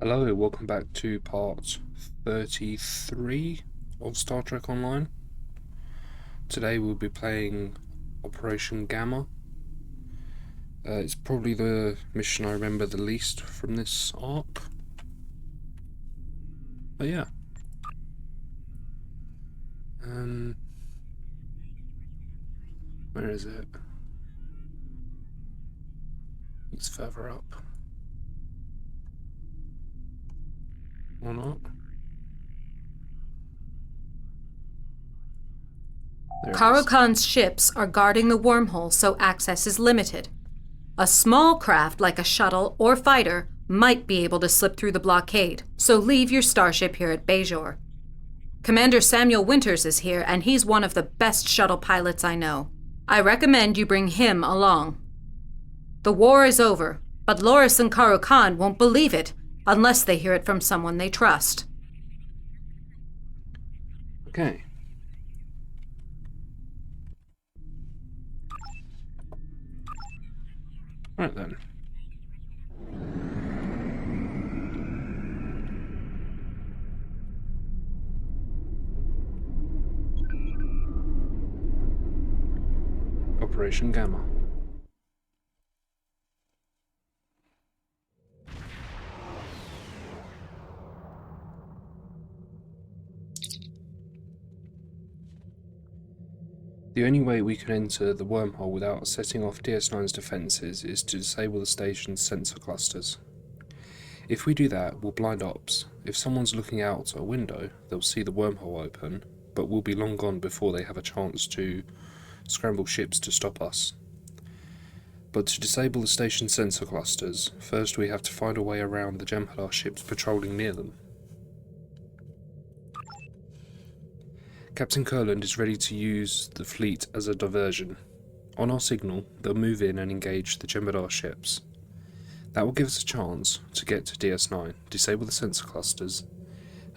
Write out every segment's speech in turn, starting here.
Hello, welcome back to part 33 of Star Trek Online. Today we'll be playing Operation Gamma. It's probably the mission I remember the least from this arc. But yeah. Where is it? It's further up. Or not? There it is. Khan ships are guarding the wormhole, so access is limited. A small craft like a shuttle or fighter might be able to slip through the blockade, so leave your starship here at Bajor. Commander Samuel Winters is here, and he's one of the best shuttle pilots I know. I recommend you bring him along. The war is over, but Loris and Khan won't believe it unless they hear it from someone they trust. Okay. Right then. Operation Gamma. The only way we can enter the wormhole without setting off DS9's defences is to disable the station's sensor clusters. If we do that, we'll blind ops. If someone's looking out a window, they'll see the wormhole open, but we'll be long gone before they have a chance to scramble ships to stop us. But to disable the station's sensor clusters, first we have to find a way around the Jem'Hadar ships patrolling near them. Captain Kurland is ready to use the fleet as a diversion. On our signal, they'll move in and engage the Jem'Hadar ships. That will give us a chance to get to DS9, disable the sensor clusters,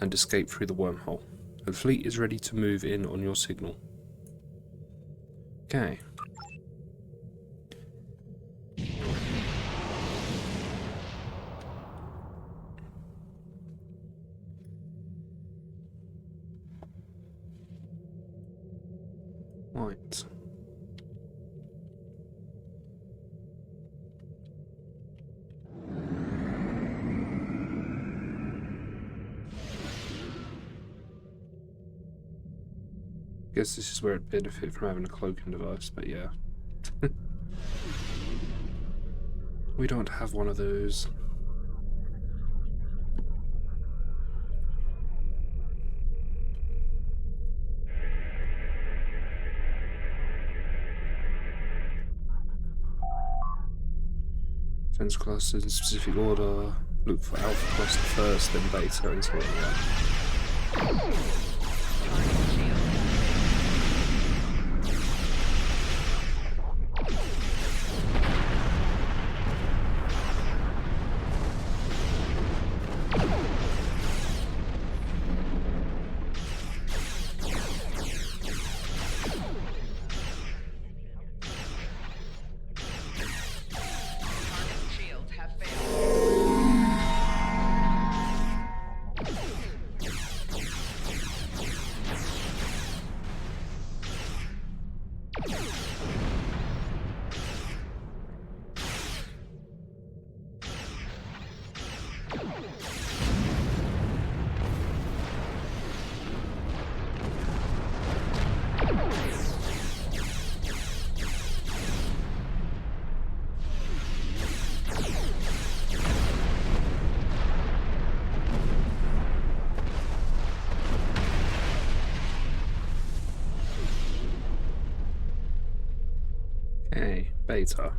and escape through the wormhole. The fleet is ready to move in on your signal. Okay. Right. Guess this is where it'd benefit from having a cloaking device, but yeah. We don't have one of those. Defense clusters in specific order. Look for alpha cluster first, then beta, and so on. Okay, beta.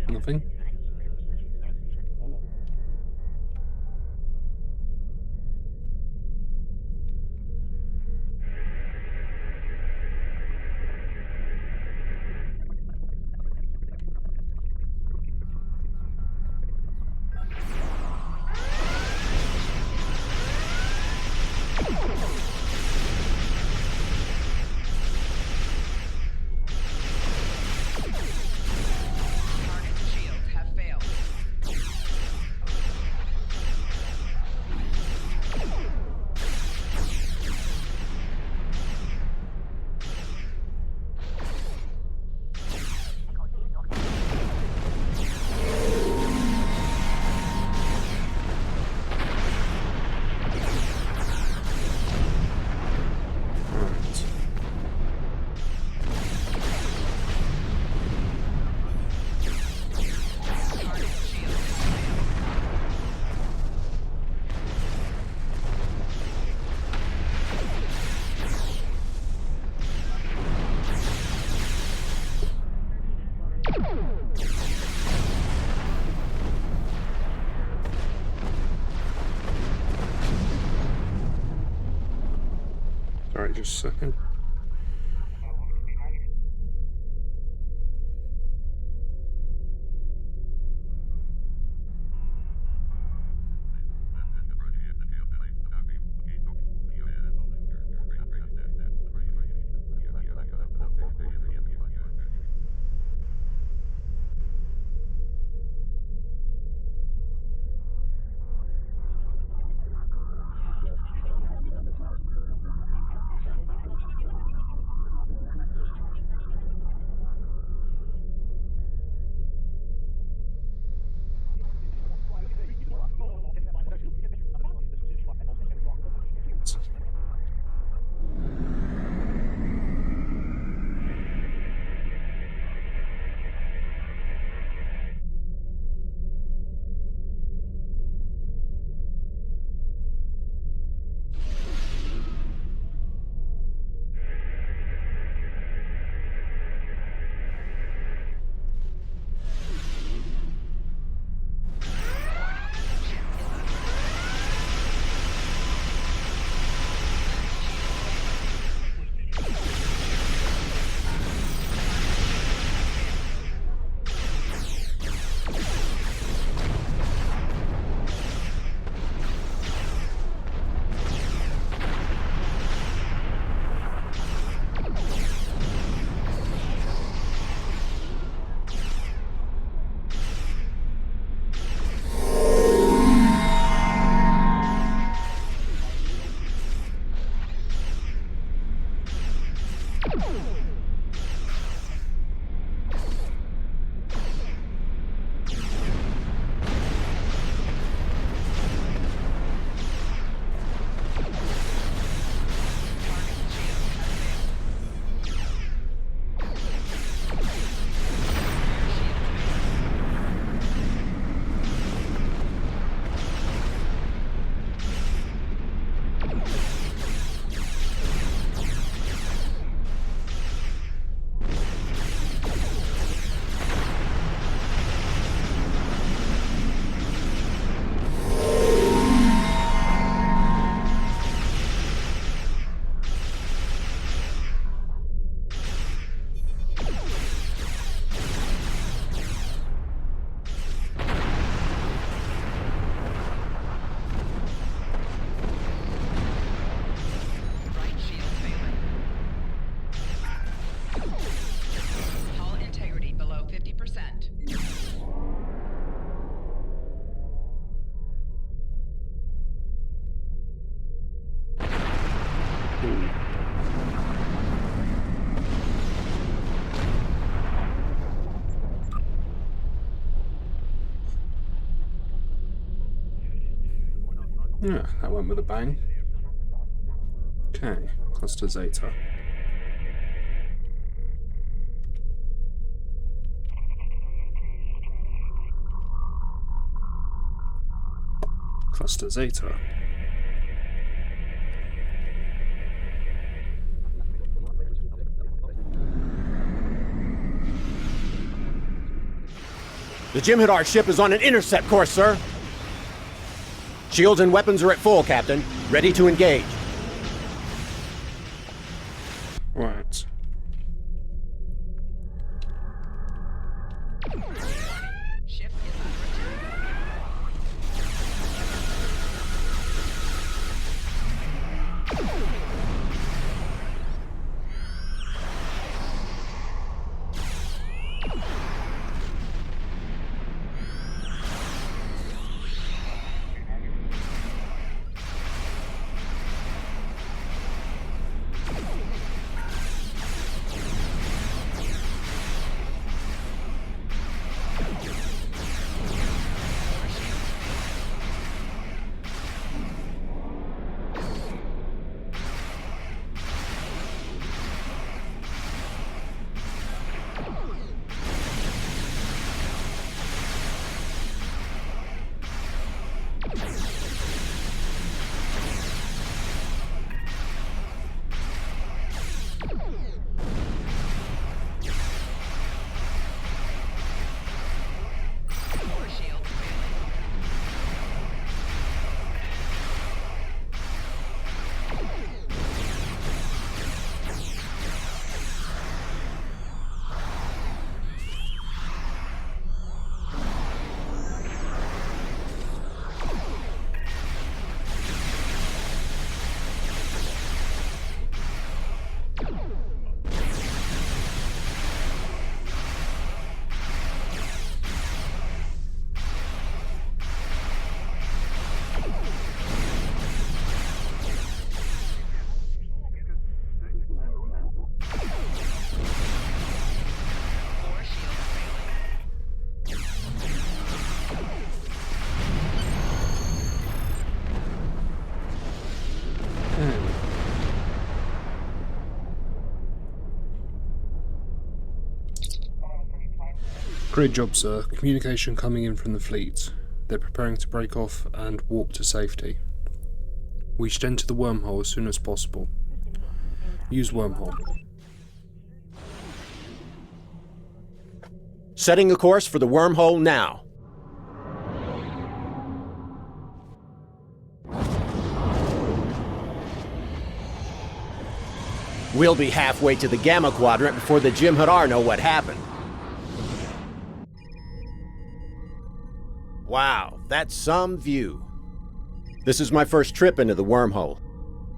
Nothing? Just a second. Yeah, that went with a bang. Okay, cluster Zeta. Cluster Zeta. The Jim'Hadar ship is on an intercept course, sir. Shields and weapons are at full, Captain. Ready to engage. Right. Ship is under Great job, sir. Communication coming in from the fleet. They're preparing to break off and warp to safety. We should enter the wormhole as soon as possible. Use wormhole. Setting a course for the wormhole now. We'll be halfway to the Gamma Quadrant before the Jim'Hadar know what happened. Wow, that's some view. This is my first trip into the wormhole.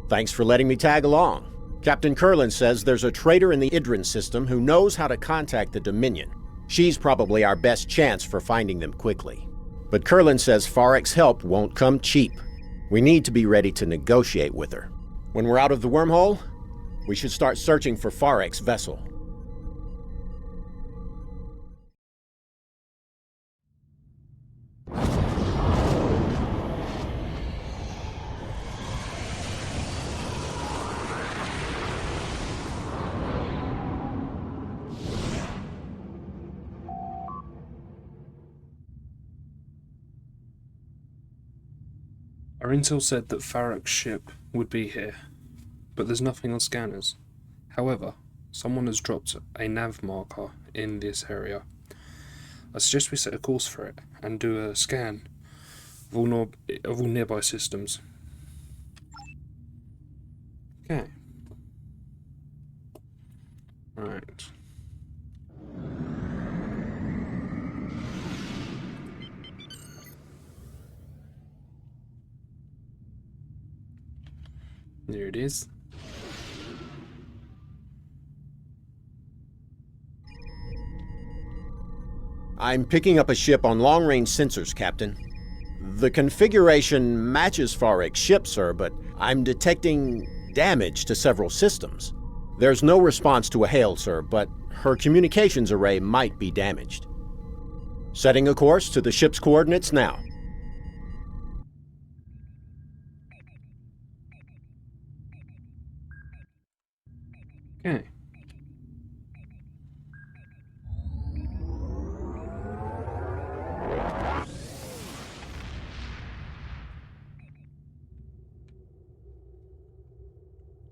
Thanks for letting me tag along. Captain Curlin says there's a traitor in the Idrin system who knows how to contact the Dominion. She's probably our best chance for finding them quickly. But Curlin says Farek's help won't come cheap. We need to be ready to negotiate with her. When we're out of the wormhole, we should start searching for Farek's vessel. Our intel said that Farek's ship would be here, but there's nothing on scanners. However, someone has dropped a nav marker in this area. I suggest we set a course for it and do a scan of all nearby systems. Okay. Right. There it is. I'm picking up a ship on long-range sensors, Captain. The configuration matches Farek's ship, sir, but I'm detecting damage to several systems. There's no response to a hail, sir, but her communications array might be damaged. Setting a course to the ship's coordinates now. Okay.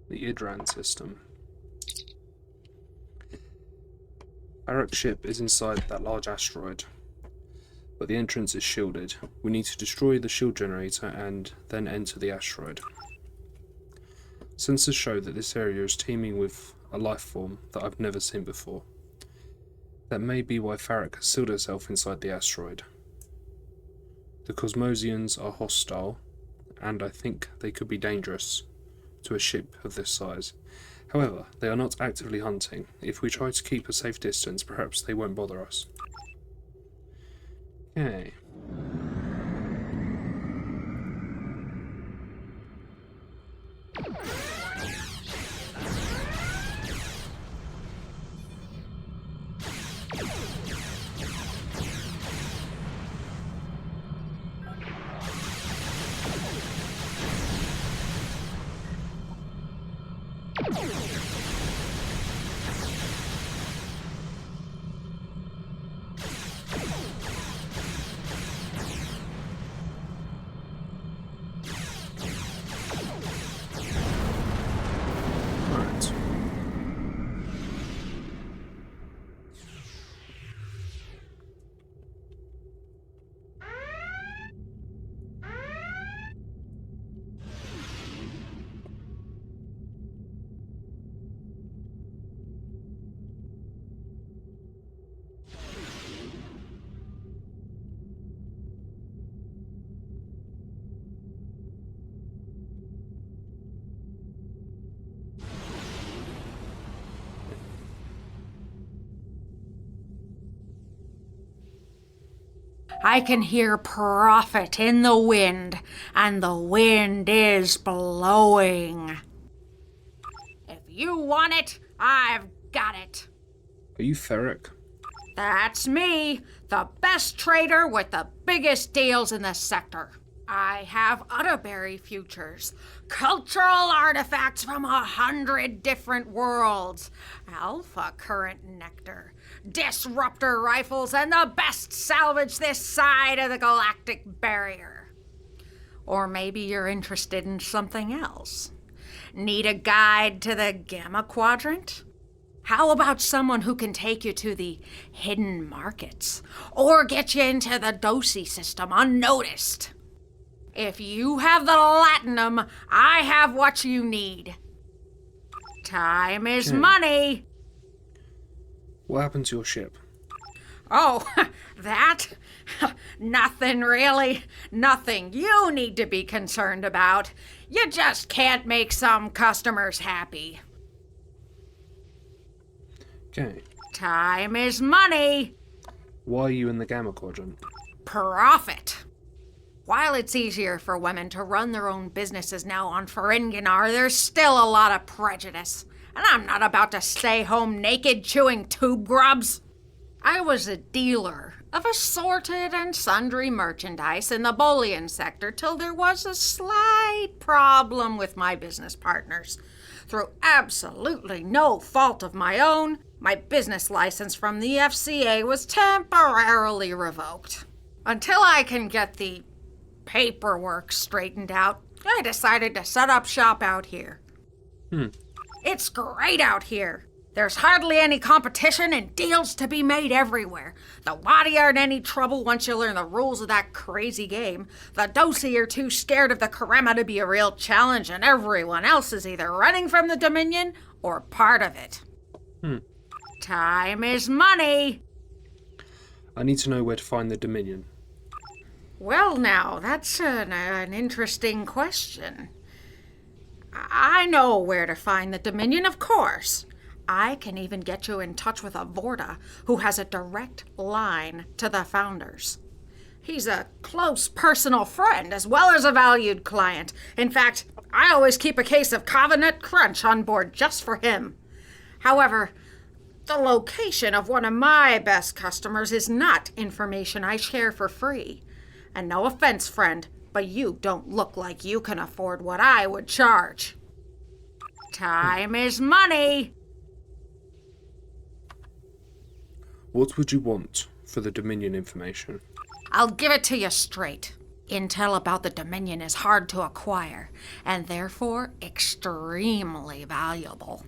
The Idran system. Farek's ship is inside that large asteroid, but the entrance is shielded. We need to destroy the shield generator and then enter the asteroid. Sensors show that this area is teeming with a life form that I've never seen before. That may be why Farek has sealed herself inside the asteroid. The Cosmosians are hostile, and I think they could be dangerous to a ship of this size. However, they are not actively hunting. If we try to keep a safe distance, perhaps they won't bother us. Okay. Alright. I can hear profit in the wind, and the wind is blowing. If you want it, I've got it. Are you Farek? That's me, the best trader with the biggest deals in the sector. I have Utterberry futures, cultural artifacts from 100 different worlds, alpha current nectar, disruptor rifles, and the best salvage this side of the galactic barrier. Or maybe you're interested in something else. Need a guide to the Gamma Quadrant? How about someone who can take you to the hidden markets, or get you into the Dosi system unnoticed? If you have the latinum, I have what you need. Time is money. What happened to your ship? Oh, that? Nothing really. Nothing you need to be concerned about. You just can't make some customers happy. Okay. Time is money. Why are you in the Gamma Quadrant? Profit. While it's easier for women to run their own businesses now on Ferenginar, there's still a lot of prejudice. And I'm not about to stay home naked chewing tube grubs. I was a dealer of assorted and sundry merchandise in the bullion sector till there was a slight problem with my business partners. Through absolutely no fault of my own, my business license from the FCA was temporarily revoked. Until I can get the paperwork straightened out, I decided to set up shop out here. It's great out here. There's hardly any competition and deals to be made everywhere. The Wadi aren't any trouble once you learn the rules of that crazy game. The Dosi are too scared of the Karema to be a real challenge, and everyone else is either running from the Dominion or part of it. Time is money. I need to know where to find the Dominion. Well, now, that's an interesting question. I know where to find the Dominion, of course. I can even get you in touch with a Vorta who has a direct line to the founders. He's a close personal friend as well as a valued client. In fact, I always keep a case of Covenant Crunch on board just for him. However, the location of one of my best customers is not information I share for free. And no offense, friend, but you don't look like you can afford what I would charge. Time is money. What would you want for the Dominion information? I'll give it to you straight. Intel about the Dominion is hard to acquire, and therefore extremely valuable.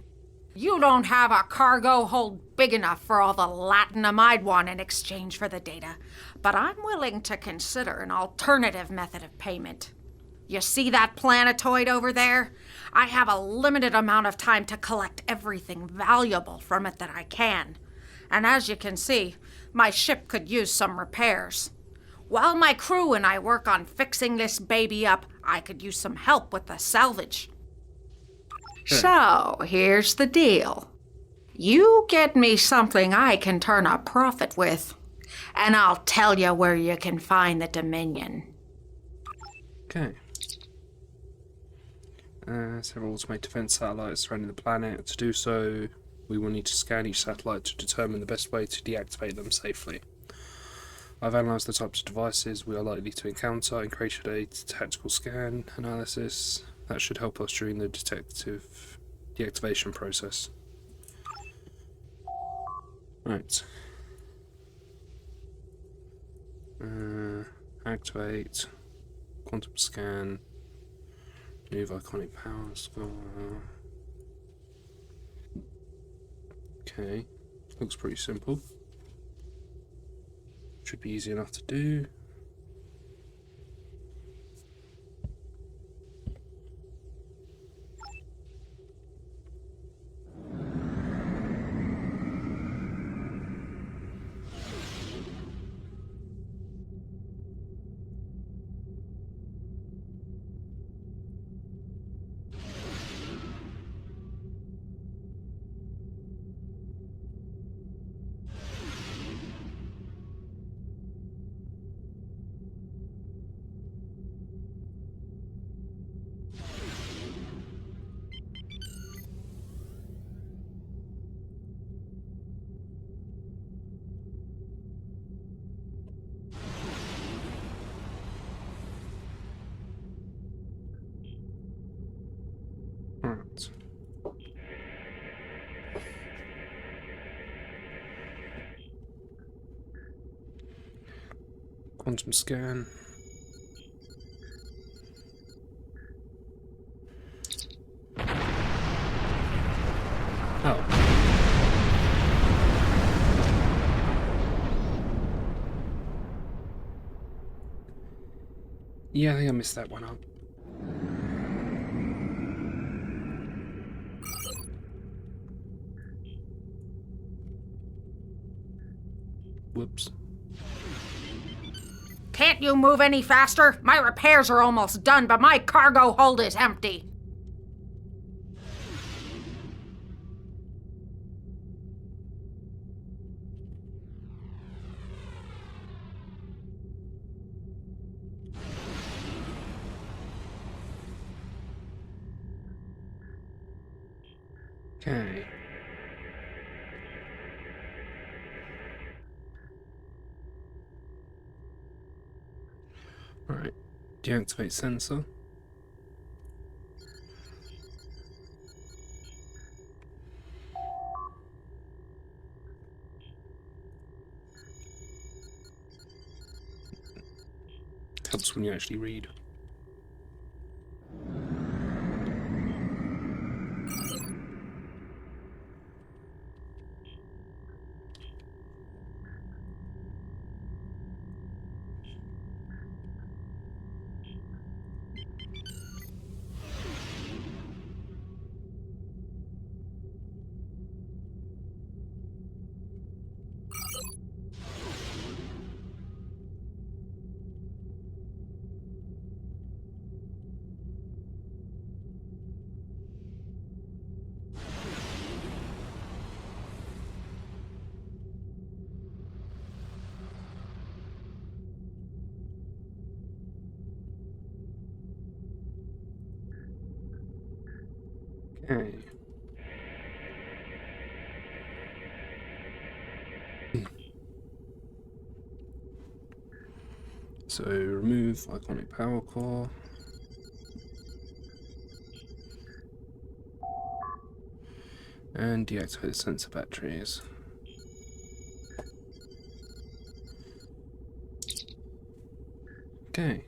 You don't have a cargo hold big enough for all the latinum I'd want in exchange for the data, but I'm willing to consider an alternative method of payment. You see that planetoid over there? I have a limited amount of time to collect everything valuable from it that I can. And as you can see, my ship could use some repairs. While my crew and I work on fixing this baby up, I could use some help with the salvage. So, here's the deal. You get me something I can turn a profit with, and I'll tell you where you can find the Dominion. Okay. Several automated defense satellites surrounding the planet. To do so, we will need to scan each satellite to determine the best way to deactivate them safely. I've analysed the types of devices we are likely to encounter and created a tactical scan analysis that should help us during the deactivation process. Right. Activate. Quantum scan. Move iconic power score. Okay. Looks pretty simple. Should be easy enough to do. Quantum scan. Oh. Yeah, I think I missed that one up. Whoops. Can't you move any faster? My repairs are almost done, but my cargo hold is empty. Okay. Right. Deactivate sensor. Helps when you actually read. Okay. So remove iconic power core. And deactivate sensor batteries. Okay.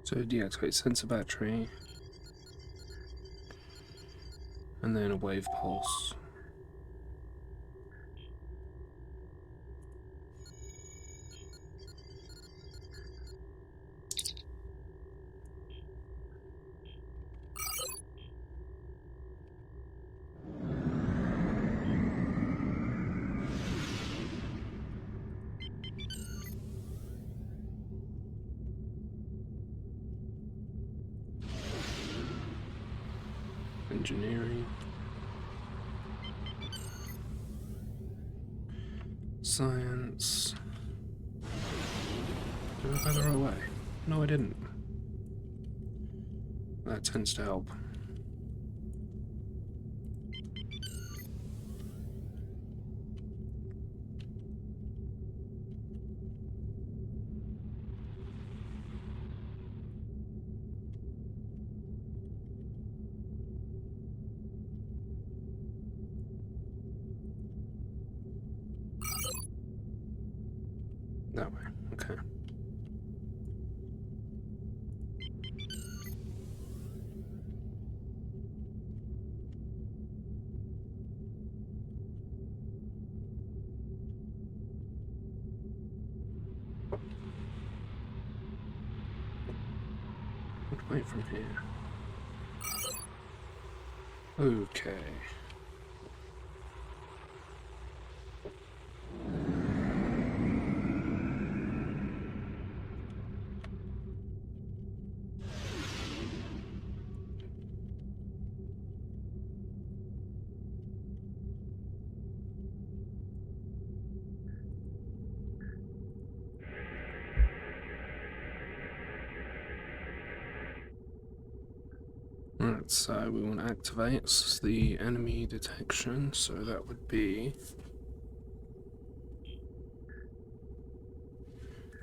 So deactivate sensor battery. And then a wave pulse. Engineering. Science. Did I go the right way? No, I didn't. That tends to help. That way, okay. What way from here? Okay. Right, so we want to activate the enemy detection, so that would be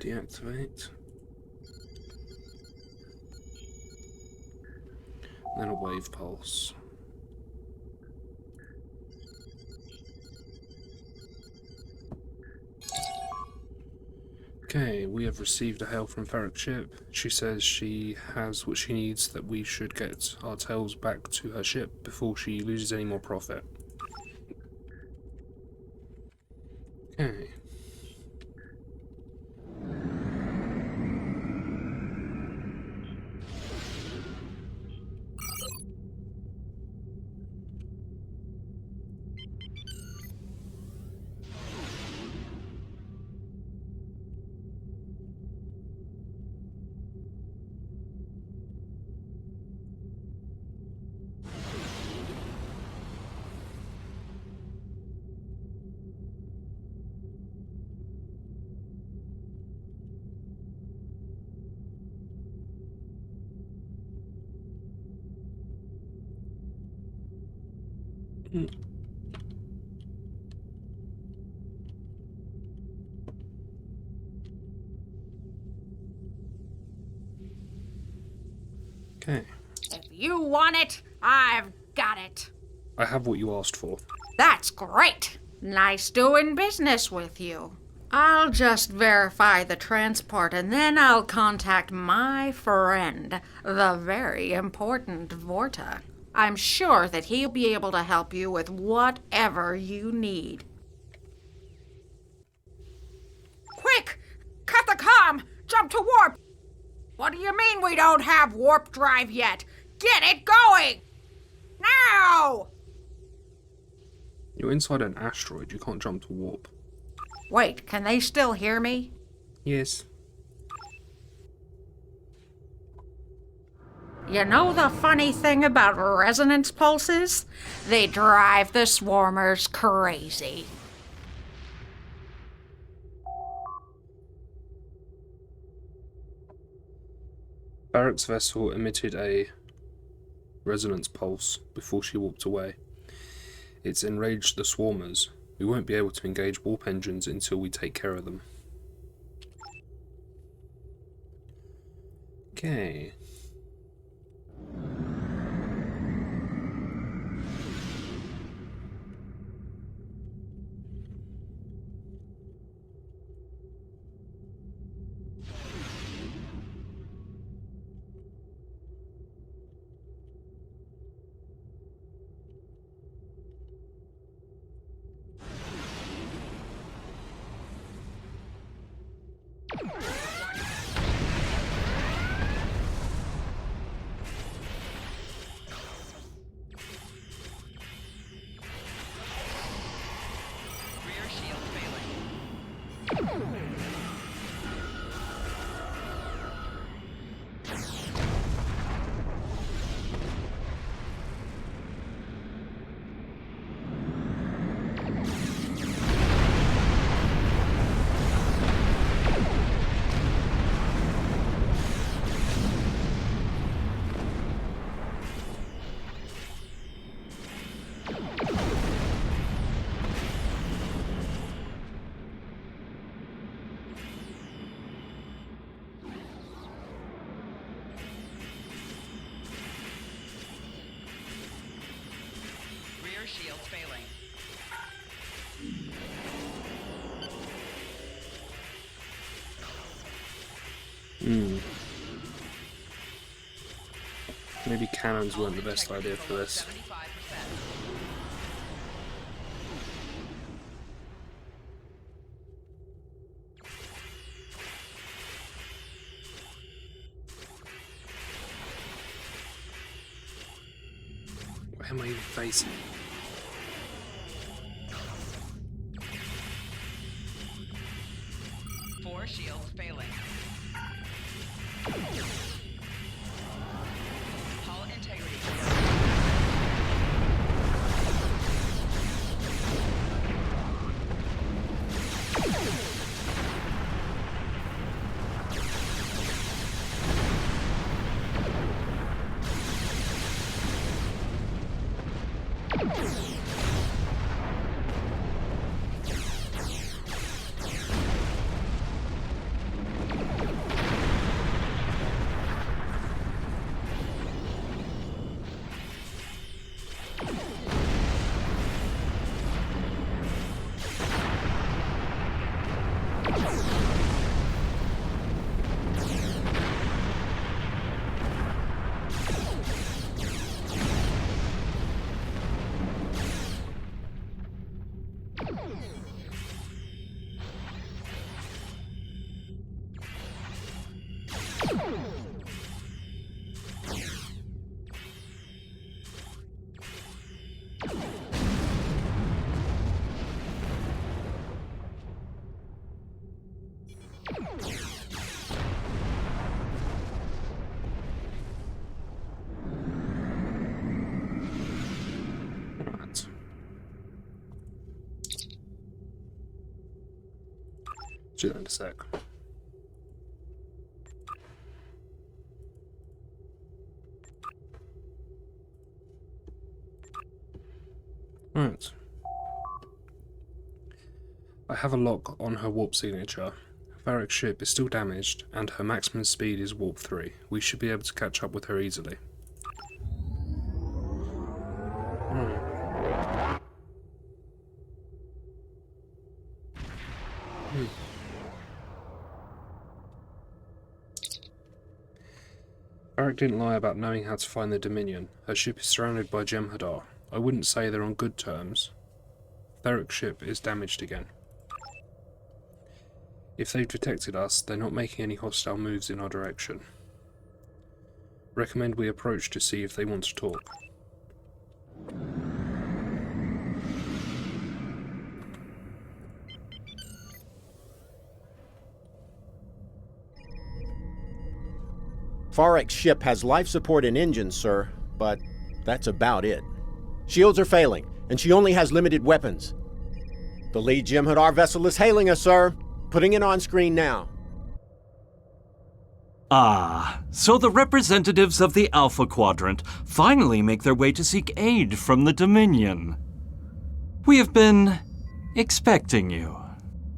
deactivate, then a wave pulse. Okay, we have received a hail from Ferric ship. She says she has what she needs, that we should get our tails back to her ship before she loses any more profit. Okay. Okay. If you want it, I've got it. I have what you asked for. That's great. Nice doing business with you. I'll just verify the transport and then I'll contact my friend, the very important Vorta. I'm sure that he'll be able to help you with whatever you need. Quick! Cut the comm! Jump to warp! What do you mean we don't have warp drive yet? Get it going! Now! You're inside an asteroid, you can't jump to warp. Wait, can they still hear me? Yes. You know the funny thing about resonance pulses? They drive the swarmers crazy. Barrack's vessel emitted a resonance pulse before she walked away. It's enraged the swarmers. We won't be able to engage warp engines until we take care of them. Okay. Rear shield failing. Rear shield failing. Maybe cannons weren't the best idea for this. 75%. Where am I even facing? Four shields failing. Hull integrity. Do that in a sec. Right. I have a lock on her warp signature. Varric's ship is still damaged, and her maximum speed is warp 3. We should be able to catch up with her easily. Varric didn't lie about knowing how to find the Dominion. Her ship is surrounded by Jem'Hadar. I wouldn't say they're on good terms. Varric's ship is damaged again. If they've detected us, they're not making any hostile moves in our direction. Recommend we approach to see if they want to talk. Varric's ship has life support and engines, sir, but that's about it. Shields are failing, and she only has limited weapons. The lead Jem'Hadar vessel is hailing us, sir. Putting it on screen now. Ah, so the representatives of the Alpha Quadrant finally make their way to seek aid from the Dominion. We have been expecting you.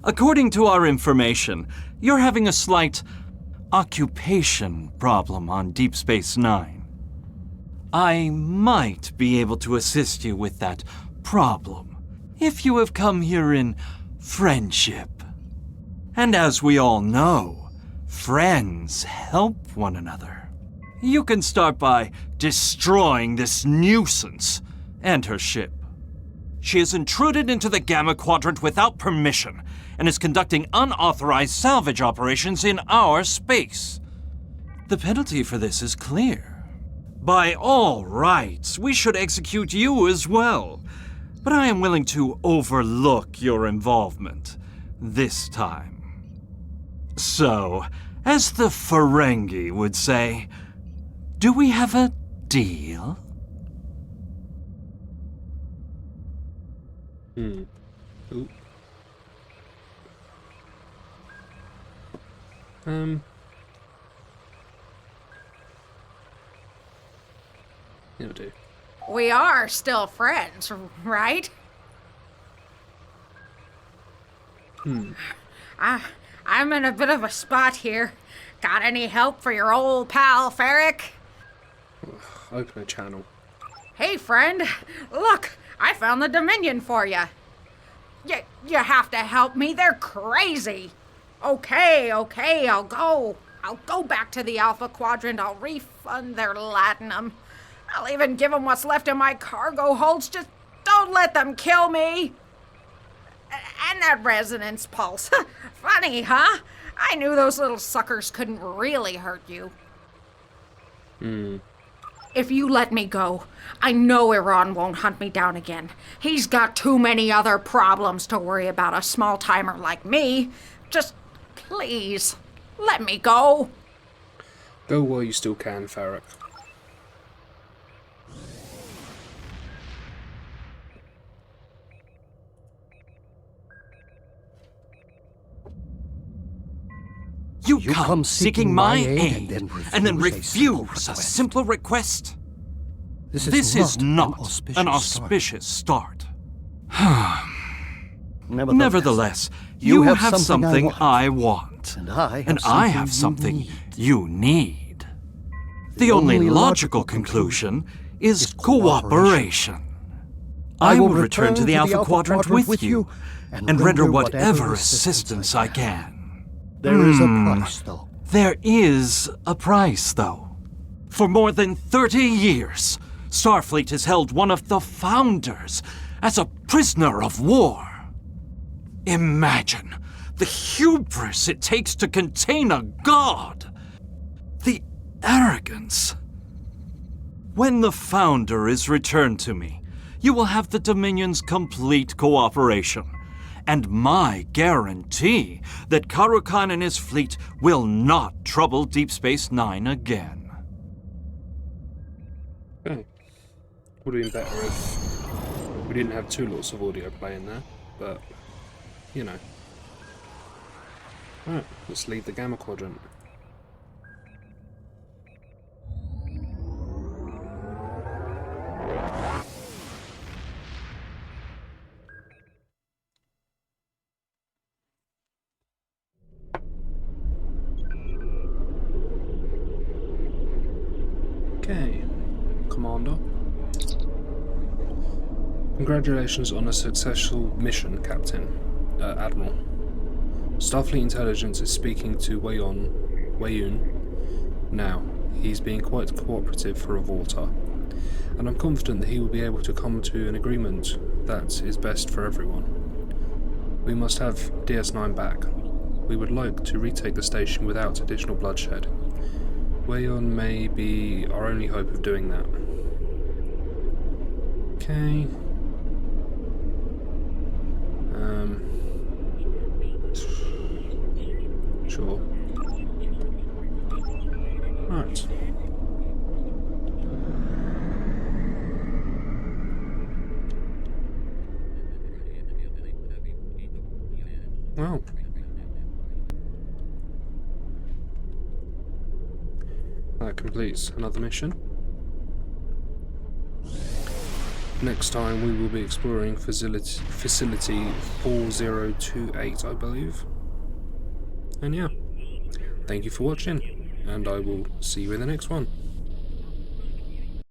According to our information, you're having a slight occupation problem on Deep Space Nine. I might be able to assist you with that problem if you have come here in friendship. And as we all know, friends help one another. You can start by destroying this nuisance and her ship. She has intruded into the Gamma Quadrant without permission and is conducting unauthorized salvage operations in our space. The penalty for this is clear. By all rights, we should execute you as well, but I am willing to overlook your involvement this time. So, as the Ferengi would say, do we have a deal? Ooh. It'll do. We are still friends, right? I'm in a bit of a spot here. Got any help for your old pal, Ferric? Open a channel. Hey, friend. Look, I found the Dominion for you. You have to help me. They're crazy. Okay, I'll go. I'll go back to the Alpha Quadrant. I'll refund their latinum. I'll even give them what's left in my cargo holds. Just don't let them kill me. And that resonance pulse. Funny, huh? I knew those little suckers couldn't really hurt you. If you let me go, I know Iran won't hunt me down again. He's got too many other problems to worry about a small-timer like me. Just, please, let me go. Go while you still can, Ferric. You come seeking my aid and then refuse a simple request? This is not an auspicious start. Nevertheless, you have something I want, and I have something you need. The only logical conclusion is cooperation. I will return to the Alpha Quadrant with you and render whatever assistance I can. There is a price, though. There is a price, though. For more than 30 years, Starfleet has held one of the Founders as a prisoner of war. Imagine the hubris it takes to contain a god. The arrogance. When the Founder is returned to me, you will have the Dominion's complete cooperation, and my guarantee that Karukan and his fleet will not trouble Deep Space Nine again. Okay. Would have been better if we didn't have two lots of audio playing there, but, you know. Right, let's leave the Gamma Quadrant. Okay, Commander. Congratulations on a successful mission, Captain. Admiral. Starfleet Intelligence is speaking to Wayun now. He's being quite cooperative for a Vorta, and I'm confident that he will be able to come to an agreement that is best for everyone. We must have DS9 back. We would like to retake the station without additional bloodshed. Wayun may be our only hope of doing that. Okay. Sure. Right. Well. That completes another mission. Next time we will be exploring facility 4028, I believe. And yeah, thank you for watching, and I will see you in the next one.